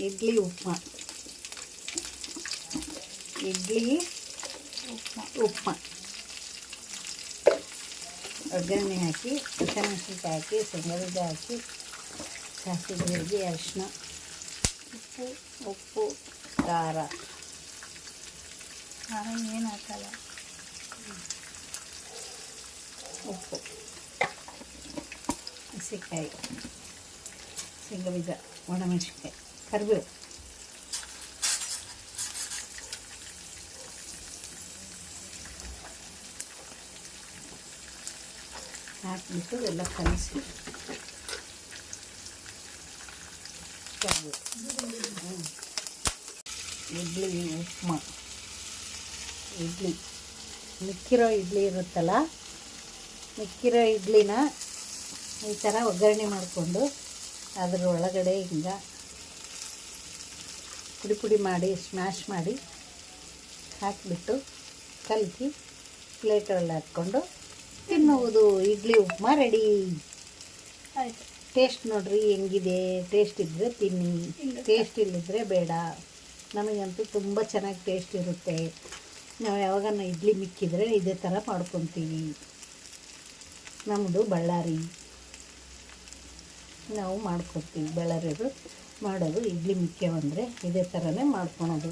ಇಡ್ಲಿ ಉಪ್ಮಾ, ಇಡ್ಲಿ ಉಪ್ಮಾ ಒಗ್ಗರಣೆ ಹಾಕಿ ಹಸಿಮೆಣಸಿನ್ಕಾಯಿ ಹಾಕಿ ಶೇಂಗಾ ಬೀಜ ಹಾಕಿ ಸಾಸಿವೆ ಜೀರಿಗೆ ಅರಿಶಿನ ಉಪ್ಪು ಖಾರ ಏನು ಹಾಕಲ್ಲ, ಉಪ್ಪು ಹಸಿಕಾಯಿ ಶೇಂಗಾ ಬೀಜ ಒಣಮೆಣಸಿನ್ಕಾಯಿ ಕರಿಬೇವು ಹಾಕಿಬಿಟ್ಟು ಎಲ್ಲ ಕಲಸಿ ಇಡ್ಲಿ ಉಪ್ಮಾ, ಇಡ್ಲಿ ಮಿಕ್ಕಿರೋ ಇಡ್ಲಿ ಇರುತ್ತಲ್ಲ, ಮಿಕ್ಕಿರೋ ಇಡ್ಲಿನ ಈ ಥರ ಒಗ್ಗರಣೆ ಮಾಡಿಕೊಂಡು ಅದ್ರ ಒಳಗಡೆ ಹಿಂಗೆ ಪುಡಿ ಪುಡಿ ಮಾಡಿ ಸ್ಮ್ಯಾಶ್ ಮಾಡಿ ಹಾಕಿಬಿಟ್ಟು ಕಲಕಿ ಪ್ಲೇಟಲ್ಲಿ ಹಾಕ್ಕೊಂಡು ತಿನ್ನುವುದು. ಇಡ್ಲಿ ಉಪ್ಮಾ ರೆಡಿ ಆಯಿತು. ಟೇಸ್ಟ್ ನೋಡಿರಿ ಹೆಂಗಿದೆ, ಟೇಸ್ಟ್ ಇದ್ದರೆ ತಿನ್ನಿ, ಟೇಸ್ಟ್ ಇಲ್ಲದಿದ್ದರೆ ಬೇಡ. ನಮಗಂತೂ ತುಂಬ ಚೆನ್ನಾಗಿ ಟೇಸ್ಟ್ ಇರುತ್ತೆ. ನಾವು ಯಾವಾಗನ ಇಡ್ಲಿ ಮಿಕ್ಕಿದರೆ ಇದೇ ಥರ ಮಾಡ್ಕೊತೀವಿ. ನಮ್ಮದು ಬಳ್ಳಾರಿ, ನಾವು ಮಾಡ್ಕೊತೀವಿ. ಬಳ್ಳಾರಿಯವರು ಮಾಡೋದು ಇಡ್ಲಿ ಮಿಕ್ಕವಂದರೆ ಇದೇ ಥರನೇ ಮಾಡ್ಕೊಳೋದು.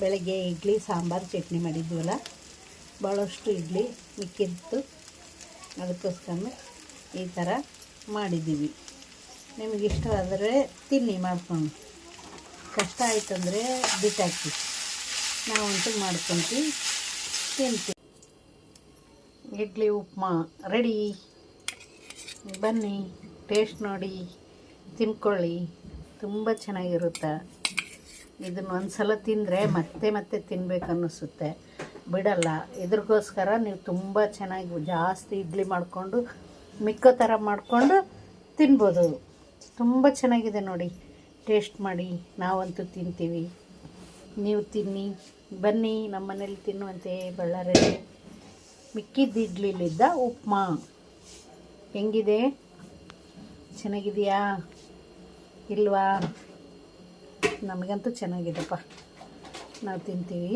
ಬೆಳಗ್ಗೆ ಇಡ್ಲಿ ಸಾಂಬಾರು ಚಟ್ನಿ ಮಾಡಿದ್ವಲ್ಲ, ಭಾಳಷ್ಟು ಇಡ್ಲಿ ಮಿಕ್ಕಿತ್ತು, ಅದಕ್ಕೋಸ್ಕರ ಈ ಥರ ಮಾಡಿದ್ದೀವಿ. ನಿಮಗೆ ಇಷ್ಟವಾದರೆ ತಿನ್ನಿ ಮಾಡ್ಕೊಂಡು, ಕಷ್ಟ ಆಯ್ತಂದರೆ ಬಿಟ್ಟಾಕಿ, ನಾವಂತೂ ಮಾಡ್ಕೊತೀವಿ, ತಿಂತೀವಿ. ಇಡ್ಲಿ ಉಪ್ಮಾ ರೆಡಿ. ಬನ್ನಿ, ಟೇಸ್ಟ್ ನೋಡಿ, ತಿನ್ಕೊಳ್ಳಿ, ತುಂಬ ಚೆನ್ನಾಗಿರುತ್ತೆ. ಇದನ್ನು ಒಂದು ಸಲ ತಿಂದರೆ ಮತ್ತೆ ಮತ್ತೆ ತಿನ್ನಬೇಕು ಅನ್ನಿಸುತ್ತೆ, ಬಿಡಲ್ಲ. ಇದ್ರಿಗೋಸ್ಕರ ನೀವು ತುಂಬ ಚೆನ್ನಾಗಿ ಜಾಸ್ತಿ ಇಡ್ಲಿ ಮಾಡಿಕೊಂಡು ಮಿಕ್ಕೋ ಥರ ಮಾಡಿಕೊಂಡು ತಿನ್ಬೋದು. ತುಂಬ ಚೆನ್ನಾಗಿದೆ ನೋಡಿ, ಟೇಸ್ಟ್ ಮಾಡಿ. ನಾವಂತೂ ತಿಂತೀವಿ, ನೀವು ತಿನ್ನಿ. ಬನ್ನಿ ನಮ್ಮ ಮನೇಲಿ ತಿನ್ನುವಂತೆ. ಬಳ್ಳಾರಿಯಲ್ಲಿ ಮಿಕ್ಕಿದ್ದ ಇಡ್ಲಿಲಿದ್ದ ಉಪ್ಮಾ ಹೆಂಗಿದೆ? ಚೆನ್ನಾಗಿದೆಯಾ ಇಲ್ವಾ? ನಮಗಂತೂ ಚೆನ್ನಾಗಿದೆಪ್ಪ, ನಾವು ತಿಂತೀವಿ.